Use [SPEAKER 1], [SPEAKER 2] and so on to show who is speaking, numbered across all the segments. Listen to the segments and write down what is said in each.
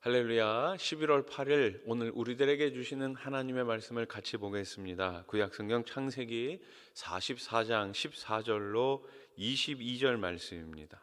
[SPEAKER 1] 할렐루야. 11월 8일 오늘 우리들에게 주시는 하나님의 말씀을 같이 보겠습니다. 구약성경 창세기 44장 14절로 22절 말씀입니다.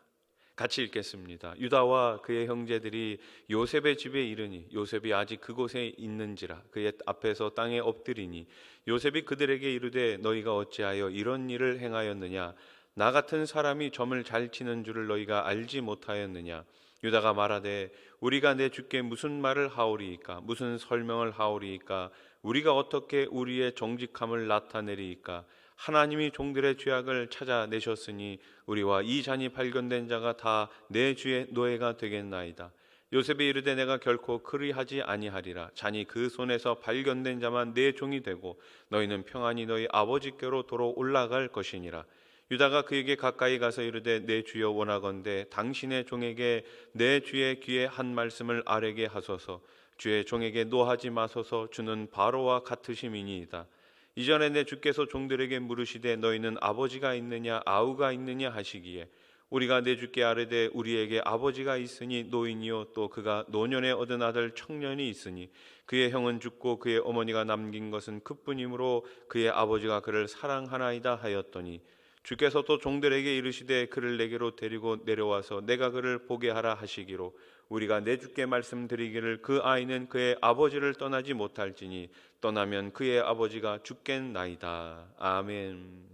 [SPEAKER 1] 같이 읽겠습니다. 유다와 그의 형제들이 요셉의 집에 이르니 요셉이 아직 그곳에 있는지라 그의 앞에서 땅에 엎드리니 요셉이 그들에게 이르되 너희가 어찌하여 이런 일을 행하였느냐 나 같은 사람이 점을 잘 치는 줄을 너희가 알지 못하였느냐. 유다가 말하되 우리가 내 주께 무슨 말을 하오리이까 무슨 설명을 하오리이까 우리가 어떻게 우리의 정직함을 나타내리이까 하나님이 종들의 죄악을 찾아내셨으니 우리와 이 잔이 발견된 자가 다 내 주의 노예가 되겠나이다. 요셉이 이르되 내가 결코 그리하지 아니하리라. 잔이 그 손에서 발견된 자만 내 종이 되고 너희는 평안히 너희 아버지께로 도로 올라갈 것이니라. 유다가 그에게 가까이 가서 이르되 내 주여 원하건대 당신의 종에게 내 주의 귀에 한 말씀을 아뢰게 하소서. 주의 종에게 노하지 마소서. 주는 바로와 같으심이니이다. 이전에 내 주께서 종들에게 물으시되 너희는 아버지가 있느냐 아우가 있느냐 하시기에 우리가 내 주께 아뢰되 우리에게 아버지가 있으니 노인이요 또 그가 노년에 얻은 아들 청년이 있으니 그의 형은 죽고 그의 어머니가 남긴 것은 그뿐이므로 그의 아버지가 그를 사랑하나이다 하였더니 주께서 또 종들에게 이르시되 그를 내게로 데리고 내려와서 내가 그를 보게 하라 하시기로 우리가 내 주께 말씀드리기를 그 아이는 그의 아버지를 떠나지 못할지니 떠나면 그의 아버지가 죽겠나이다. 아멘.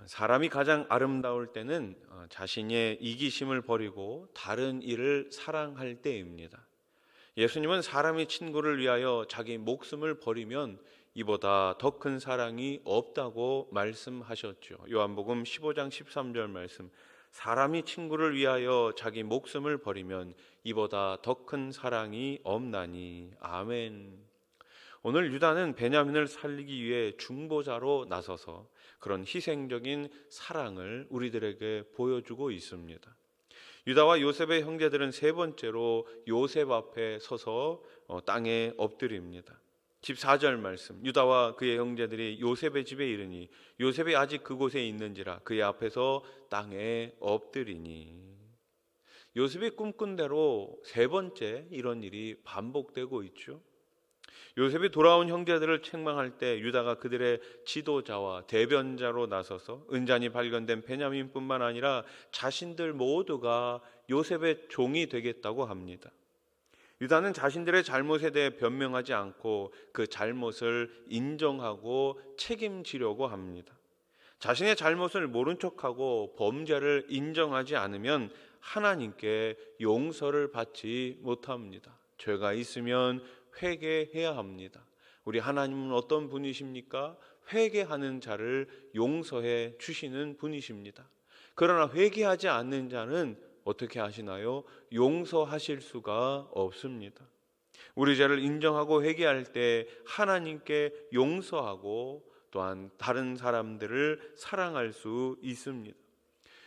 [SPEAKER 1] 사람이 가장 아름다울 때는 자신의 이기심을 버리고 다른 이를 사랑할 때입니다. 예수님은 사람이 친구를 위하여 자기 목숨을 버리면 이보다 더 큰 사랑이 없다고 말씀하셨죠. 요한복음 15장 13절 말씀. 사람이 친구를 위하여 자기 목숨을 버리면 이보다 더 큰 사랑이 없나니. 아멘. 오늘 유다는 베냐민을 살리기 위해 중보자로 나서서 그런 희생적인 사랑을 우리들에게 보여주고 있습니다. 유다와 요셉의 형제들은 세 번째로 요셉 앞에 서서 땅에 엎드립니다. 14절 말씀. 유다와 그의 형제들이 요셉의 집에 이르니 요셉이 아직 그곳에 있는지라 그의 앞에서 땅에 엎드리니. 요셉이 꿈꾼 대로 세 번째 이런 일이 반복되고 있죠. 요셉이 돌아온 형제들을 책망할 때 유다가 그들의 지도자와 대변자로 나서서 은잔이 발견된 베냐민뿐만 아니라 자신들 모두가 요셉의 종이 되겠다고 합니다. 유다는 자신들의 잘못에 대해 변명하지 않고 그 잘못을 인정하고 책임지려고 합니다. 자신의 잘못을 모른 척하고 범죄를 인정하지 않으면 하나님께 용서를 받지 못합니다. 죄가 있으면 회개해야 합니다. 우리 하나님은 어떤 분이십니까? 회개하는 자를 용서해 주시는 분이십니다. 그러나 회개하지 않는 자는 어떻게 하시나요? 용서하실 수가 없습니다. 우리 죄를 인정하고 회개할 때 하나님께 용서하고 또한 다른 사람들을 사랑할 수 있습니다.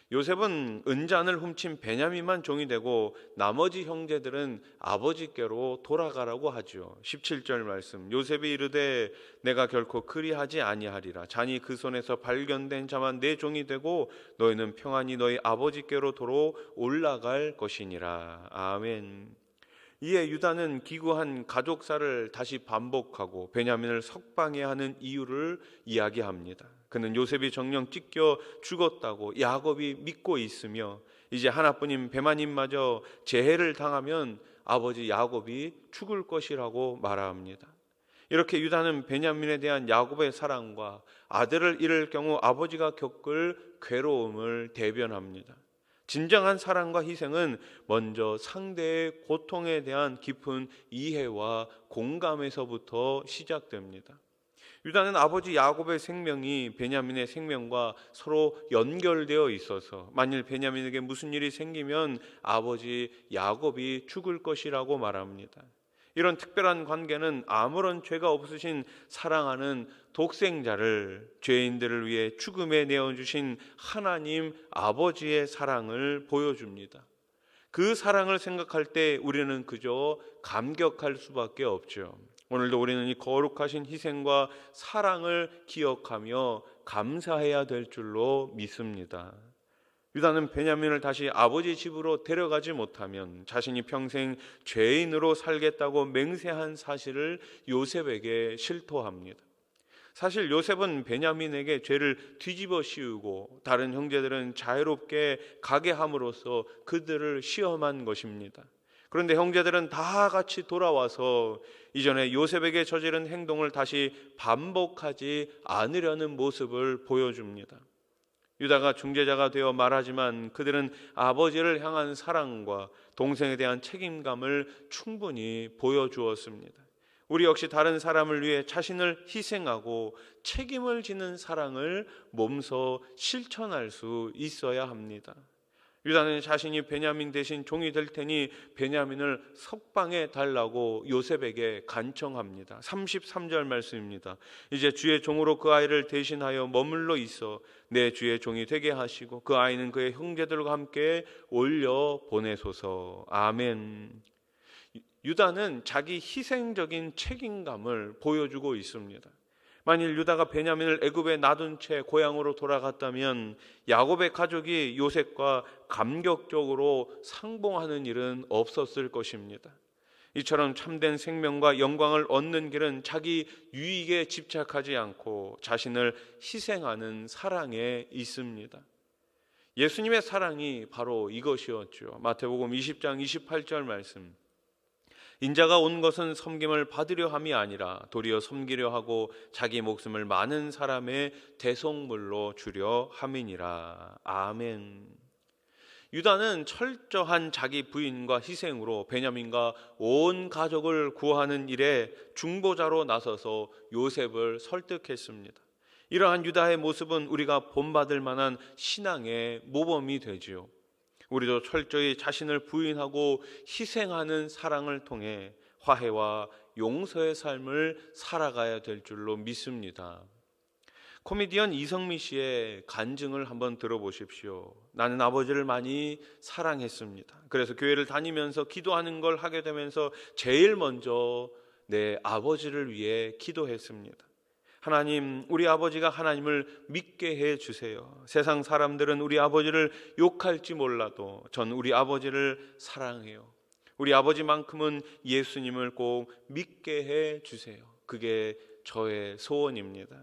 [SPEAKER 1] 요셉은 은잔을 훔친 베냐민만 종이 되고 나머지 형제들은 아버지께로 돌아가라고 하죠. 17절 말씀. 요셉이 이르되 내가 결코 그리하지 아니하리라. 잔이 그 손에서 발견된 자만 내 종이 되고 너희는 평안히 너희 아버지께로 도로 올라갈 것이니라. 아멘. 이에 유다는 기구한 가족사를 다시 반복하고 베냐민을 석방해야 하는 이유를 이야기합니다. 그는 요셉이 정령 찢겨 죽었다고 야곱이 믿고 있으며 이제 하나뿐인 베냐민마저 재해를 당하면 아버지 야곱이 죽을 것이라고 말합니다. 이렇게 유다는 베냐민에 대한 야곱의 사랑과 아들을 잃을 경우 아버지가 겪을 괴로움을 대변합니다. 진정한 사랑과 희생은 먼저 상대의 고통에 대한 깊은 이해와 공감에서부터 시작됩니다. 유다는 아버지 야곱의 생명이 베냐민의 생명과 서로 연결되어 있어서 만일 베냐민에게 무슨 일이 생기면 아버지 야곱이 죽을 것이라고 말합니다. 이런 특별한 관계는 아무런 죄가 없으신 사랑하는 독생자를 죄인들을 위해 죽음에 내어주신 하나님 아버지의 사랑을 보여줍니다. 그 사랑을 생각할 때 우리는 그저 감격할 수밖에 없죠. 오늘도 우리는 이 거룩하신 희생과 사랑을 기억하며 감사해야 될 줄로 믿습니다. 유다는 베냐민을 다시 아버지 집으로 데려가지 못하면 자신이 평생 죄인으로 살겠다고 맹세한 사실을 요셉에게 실토합니다. 사실 요셉은 베냐민에게 죄를 뒤집어 씌우고 다른 형제들은 자유롭게 가게 함으로써 그들을 시험한 것입니다. 그런데 형제들은 다 같이 돌아와서 이전에 요셉에게 저지른 행동을 다시 반복하지 않으려는 모습을 보여줍니다. 유다가 중재자가 되어 말하지만 그들은 아버지를 향한 사랑과 동생에 대한 책임감을 충분히 보여주었습니다. 우리 역시 다른 사람을 위해 자신을 희생하고 책임을 지는 사랑을 몸소 실천할 수 있어야 합니다. 유다는 자신이 베냐민 대신 종이 될 테니 베냐민을 석방해 달라고 요셉에게 간청합니다. 33절 말씀입니다. 이제 주의 종으로 그 아이를 대신하여 머물러 있어 내 주의 종이 되게 하시고 그 아이는 그의 형제들과 함께 올려 보내소서. 아멘. 유다는 자기 희생적인 책임감을 보여주고 있습니다. 만일 유다가 베냐민을 애굽에 놔둔 채 고향으로 돌아갔다면 야곱의 가족이 요셉과 감격적으로 상봉하는 일은 없었을 것입니다. 이처럼 참된 생명과 영광을 얻는 길은 자기 유익에 집착하지 않고 자신을 희생하는 사랑에 있습니다. 예수님의 사랑이 바로 이것이었죠. 마태복음 20장 28절 말씀. 인자가 온 것은 섬김을 받으려 함이 아니라 도리어 섬기려 하고 자기 목숨을 많은 사람의 대속물로 주려 함이니라. 아멘. 유다는 철저한 자기 부인과 희생으로 베냐민과 온 가족을 구하는 일에 중보자로 나서서 요셉을 설득했습니다. 이러한 유다의 모습은 우리가 본받을 만한 신앙의 모범이 되지요. 우리도 철저히 자신을 부인하고 희생하는 사랑을 통해 화해와 용서의 삶을 살아가야 될 줄로 믿습니다. 코미디언 이성미 씨의 간증을 한번 들어보십시오. 나는 아버지를 많이 사랑했습니다. 그래서 교회를 다니면서 기도하는 걸 하게 되면서 제일 먼저 내 아버지를 위해 기도했습니다. 하나님, 우리 아버지가 하나님을 믿게 해 주세요. 세상 사람들은 우리 아버지를 욕할지 몰라도 전 우리 아버지를 사랑해요. 우리 아버지만큼은 예수님을 꼭 믿게 해 주세요. 그게 저의 소원입니다.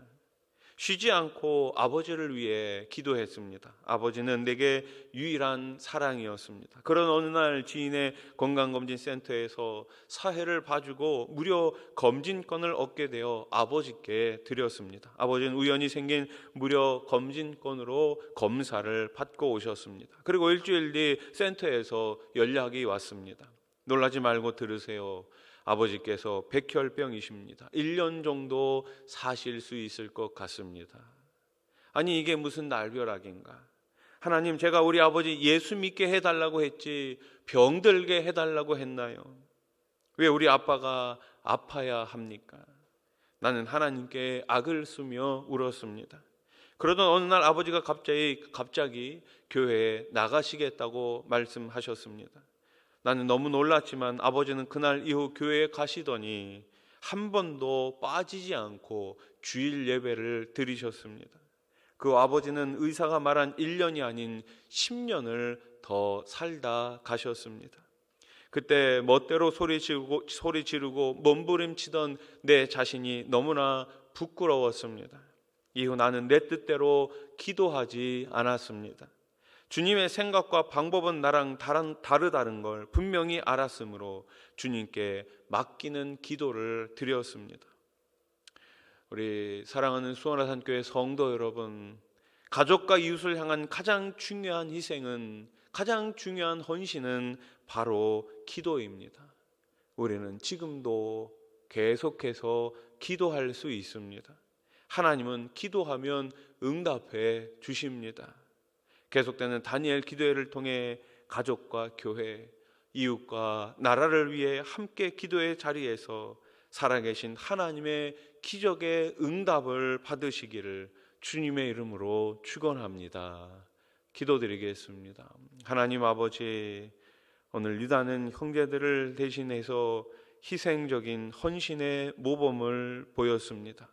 [SPEAKER 1] 쉬지 않고 아버지를 위해 기도했습니다. 아버지는 내게 유일한 사랑이었습니다. 그런 어느 날 지인의 건강검진센터에서 사회를 봐주고 무료 검진권을 얻게 되어 아버지께 드렸습니다. 아버지는 우연히 생긴 무료 검진권으로 검사를 받고 오셨습니다. 그리고 일주일 뒤 센터에서 연락이 왔습니다. 놀라지 말고 들으세요. 아버지께서 백혈병이십니다. 1년 정도 사실 수 있을 것 같습니다. 아니, 이게 무슨 날벼락인가? 하나님, 제가 우리 아버지 예수 믿게 해달라고 했지 병들게 해달라고 했나요? 왜 우리 아빠가 아파야 합니까? 나는 하나님께 악을 쓰며 울었습니다. 그러던 어느 날 아버지가 갑자기 교회에 나가시겠다고 말씀하셨습니다. 나는 너무 놀랐지만 아버지는 그날 이후 교회에 가시더니 한 번도 빠지지 않고 주일 예배를 드리셨습니다. 그 아버지는 의사가 말한 1년이 아닌 10년을 더 살다 가셨습니다. 그때 멋대로 소리 지르고 몸부림치던 내 자신이 너무나 부끄러웠습니다. 이후 나는 내 뜻대로 기도하지 않았습니다. 주님의 생각과 방법은 나랑 다르다는 걸 분명히 알았으므로 주님께 맡기는 기도를 드렸습니다. 우리 사랑하는 수원화산교회 성도 여러분, 가족과 이웃을 향한 가장 중요한 희생은, 가장 중요한 헌신은 바로 기도입니다. 우리는 지금도 계속해서 기도할 수 있습니다. 하나님은 기도하면 응답해 주십니다. 계속되는 다니엘 기도회를 통해 가족과 교회, 이웃과 나라를 위해 함께 기도의 자리에서 살아계신 하나님의 기적의 응답을 받으시기를 주님의 이름으로 축원합니다. 기도드리겠습니다. 하나님 아버지, 오늘 유다는 형제들을 대신해서 희생적인 헌신의 모범을 보였습니다.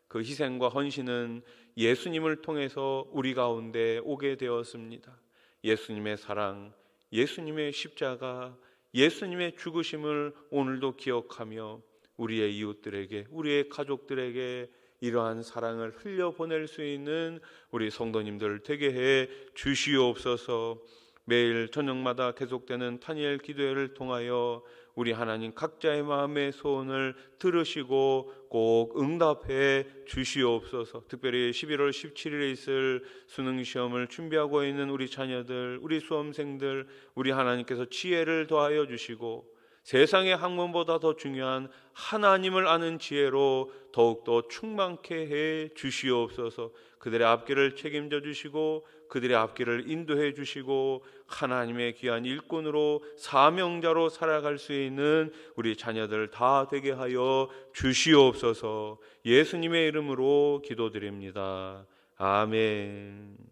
[SPEAKER 1] 그 희생과 헌신은 예수님을 통해서 우리 가운데 오게 되었습니다. 예수님의 사랑, 예수님의 십자가, 예수님의 죽으심을 오늘도 기억하며 우리의 이웃들에게, 우리의 가족들에게 이러한 사랑을 흘려보낼 수 있는 우리 성도님들 되게 해 주시옵소서. 매일 저녁마다 계속되는 다니엘 기도회를 통하여 우리 하나님 각자의 마음의 소원을 들으시고 꼭 응답해 주시옵소서. 특별히 11월 17일에 있을 수능시험을 준비하고 있는 우리 자녀들, 우리 수험생들, 우리 하나님께서 지혜를 더하여 주시고 세상의 학문보다 더 중요한 하나님을 아는 지혜로 더욱더 충만케 해 주시옵소서. 그들의 앞길을 책임져 주시고 그들의 앞길을 인도해 주시고 하나님의 귀한 일꾼으로 사명자로 살아갈 수 있는 우리 자녀들 다 되게 하여 주시옵소서. 예수님의 이름으로 기도드립니다. 아멘.